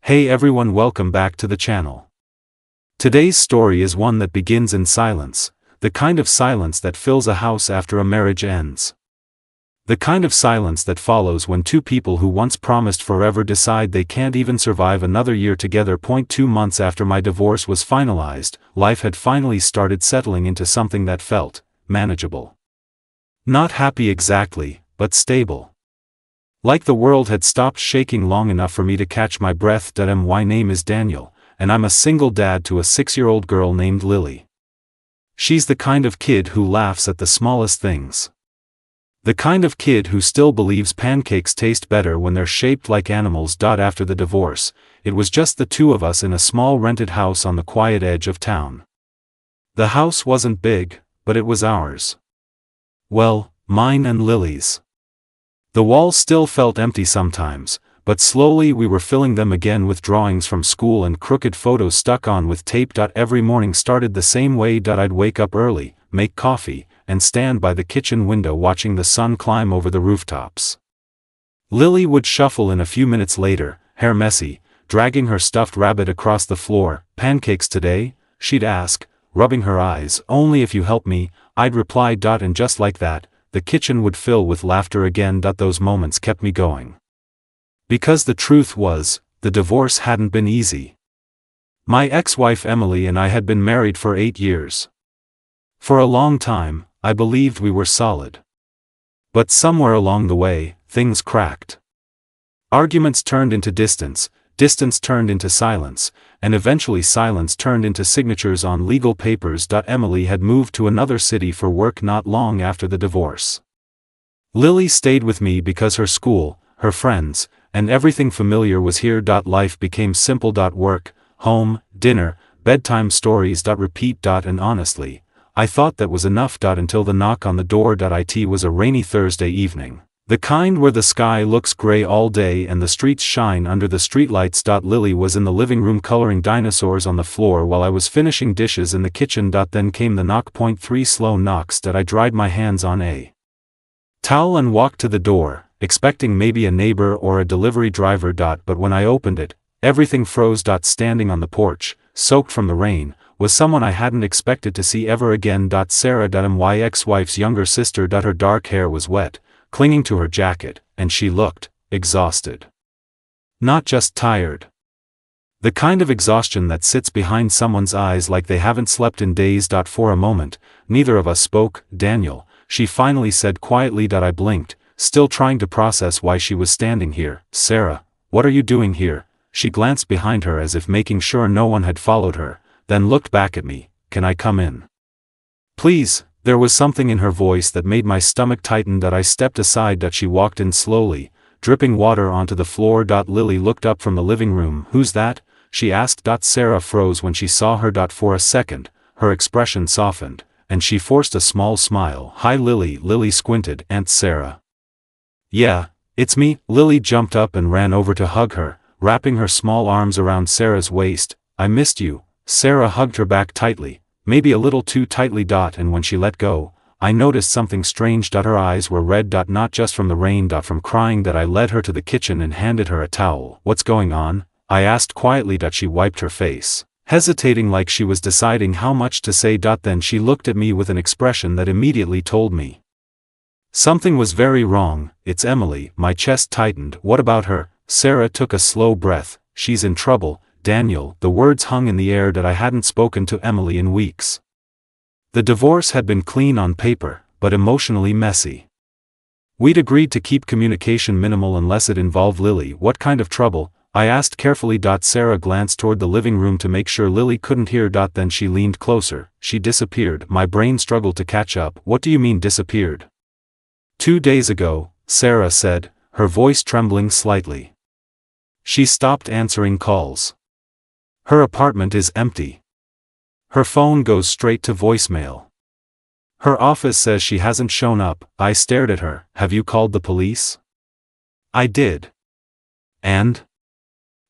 Hey everyone, welcome back to the channel. Today's story is one that begins in silence, the kind of silence that fills a house after a marriage ends. The kind of silence that follows when two people who once promised forever decide they can't even survive another year together. 2 months after my divorce was finalized, life had finally started settling into something that felt manageable. Not happy exactly, but stable. Like the world had stopped shaking long enough for me to catch my breath. My name is Daniel, and I'm a single dad to a 6-year-old girl named Lily. She's the kind of kid who laughs at the smallest things. The kind of kid who still believes pancakes taste better when they're shaped like animals. After the divorce, it was just the two of us in a small rented house on the quiet edge of town. The house wasn't big, but it was ours. Well, mine and Lily's. The walls still felt empty sometimes, but slowly we were filling them again with drawings from school and crooked photos stuck on with tape. Every morning started the same way. I'd wake up early, make coffee, and stand by the kitchen window watching the sun climb over the rooftops. Lily would shuffle in a few minutes later, hair messy, dragging her stuffed rabbit across the floor. Pancakes today? She'd ask, rubbing her eyes. Only if you help me, I'd reply. And just like that, the kitchen would fill with laughter again. Those moments kept me going. Because the truth was, the divorce hadn't been easy. My ex-wife Emily and I had been married for 8 years. For a long time, I believed we were solid. But somewhere along the way, things cracked. Arguments turned into distance, distance turned into silence, and eventually silence turned into signatures on legal papers. Emily had moved to another city for work not long after the divorce. Lily stayed with me because her school, her friends, and everything familiar was here. Life became simple. Work, home, dinner, bedtime stories. Repeat. And honestly, I thought that was enough. Until the knock on the door. It was a rainy Thursday evening. The kind where the sky looks gray all day and the streets shine under the streetlights. Lily was in the living room coloring dinosaurs on the floor while I was finishing dishes in the kitchen. Then came the knock. 3 slow knocks. I dried my hands on a towel and walked to the door, expecting maybe a neighbor or a delivery driver. But when I opened it, everything froze. Standing on the porch, soaked from the rain, was someone I hadn't expected to see ever again. Sarah. My ex-wife's younger sister. Her dark hair was wet, clinging to her jacket, and she looked exhausted. Not just tired. The kind of exhaustion that sits behind someone's eyes like they haven't slept in days. For a moment, neither of us spoke. Daniel, she finally said quietly. I blinked, still trying to process why she was standing here. Sarah, what are you doing here? She glanced behind her as if making sure no one had followed her, then looked back at me. Can I come in? Please. There was something in her voice that made my stomach tighten. I stepped aside. She walked in slowly, dripping water onto the floor. Lily looked up from the living room. Who's that? She asked. Sarah froze when she saw her. For a second, her expression softened, and she forced a small smile. Hi Lily. Lily squinted. Aunt Sarah. Yeah, it's me. Lily jumped up and ran over to hug her, wrapping her small arms around Sarah's waist. I missed you. Sarah hugged her back tightly, maybe a little too tightly. And when she let go, I noticed something strange. Her eyes were red. Not just from the rain. From crying. I led her to the kitchen and handed her a towel. What's going on? I asked quietly. She wiped her face, hesitating like she was deciding how much to say. Then she looked at me with an expression that immediately told me something was very wrong. It's Emily. My chest tightened. What about her? Sarah took a slow breath. She's in trouble, Daniel. The words hung in the air. I hadn't spoken to Emily in weeks. The divorce had been clean on paper, but emotionally messy. We'd agreed to keep communication minimal unless it involved Lily. What kind of trouble? I asked carefully. Sarah glanced toward the living room to make sure Lily couldn't hear. Then she leaned closer. She disappeared. My brain struggled to catch up. What do you mean disappeared? 2 days ago, Sarah said, her voice trembling slightly. She stopped answering calls. Her apartment is empty. Her phone goes straight to voicemail. Her office says she hasn't shown up. I stared at her. Have you called the police? I did. And?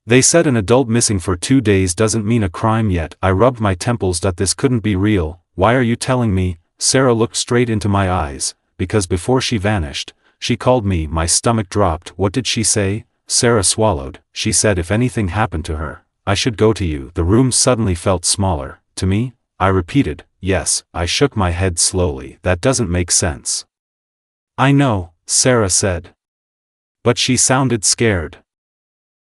They said an adult missing for 2 days doesn't mean a crime yet. I rubbed my temples. This couldn't be real. Why are you telling me? Sarah looked straight into my eyes, because before she vanished, she called me. My stomach dropped. What did she say? Sarah swallowed. She said if anything happened to her, I should go to you. The room suddenly felt smaller. To me? I repeated, yes. I shook my head slowly. That doesn't make sense. I know, Sarah said. But she sounded scared.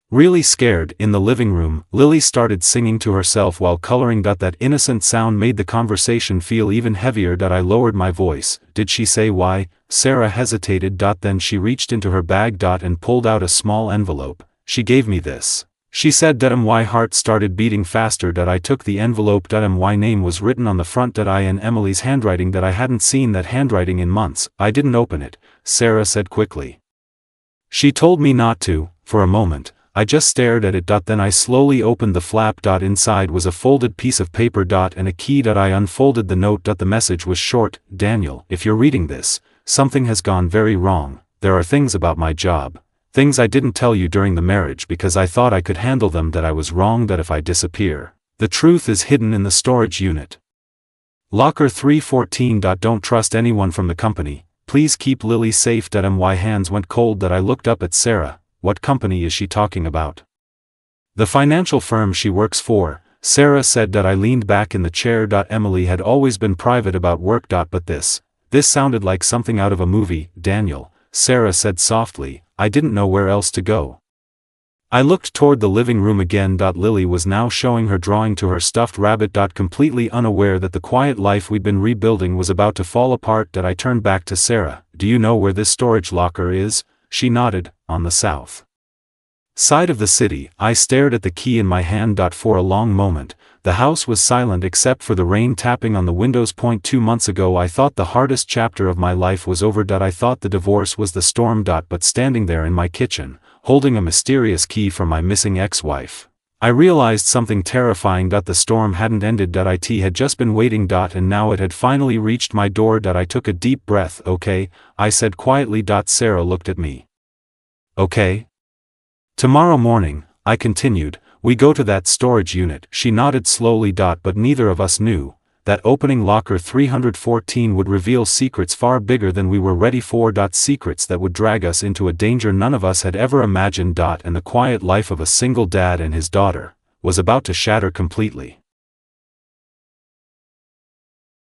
Really scared. In the living room, Lily started singing to herself while coloring. That innocent sound made the conversation feel even heavier. I lowered my voice. Did she say why? Sarah hesitated. Then she reached into her bag and pulled out a small envelope. She gave me this. She said my heart started beating faster. I took the envelope. My name was written on the front. I in Emily's handwriting. I hadn't seen that handwriting in months. I didn't open it, Sarah said quickly. She told me not to. For a moment, I just stared at it. Then I slowly opened the flap. Inside was a folded piece of paper and a key. I unfolded the note. The message was short. Daniel, if you're reading this, something has gone very wrong. There are things about my job, things I didn't tell you during the marriage because I thought I could handle them. I was wrong. If I disappear, the truth is hidden in the storage unit. Locker 314. Don't trust anyone from the company. Please keep Lily safe. My hands went cold. I looked up at Sarah. What company is she talking about? The financial firm she works for, Sarah said. I leaned back in the chair. Emily had always been private about work. But this sounded like something out of a movie. Daniel, Sarah said softly, I didn't know where else to go. I looked toward the living room again. Lily was now showing her drawing to her stuffed rabbit. Completely unaware that the quiet life we'd been rebuilding was about to fall apart. I turned back to Sarah. Do you know where this storage locker is? She nodded. On the south side of the city. I stared at the key in my hand. For a long moment, the house was silent except for the rain tapping on the windows. 2 months ago I thought the hardest chapter of my life was over. I thought the divorce was the storm. But standing there in my kitchen, holding a mysterious key from my missing ex-wife, I realized something terrifying. The storm hadn't ended. It had just been waiting. And now it had finally reached my door. I took a deep breath. Okay, I said quietly. Sarah looked at me. Okay? Tomorrow morning, I continued, we go to that storage unit. She nodded slowly. But neither of us knew that opening locker 314 would reveal secrets far bigger than we were ready for. Secrets that would drag us into a danger none of us had ever imagined. And the quiet life of a single dad and his daughter was about to shatter completely.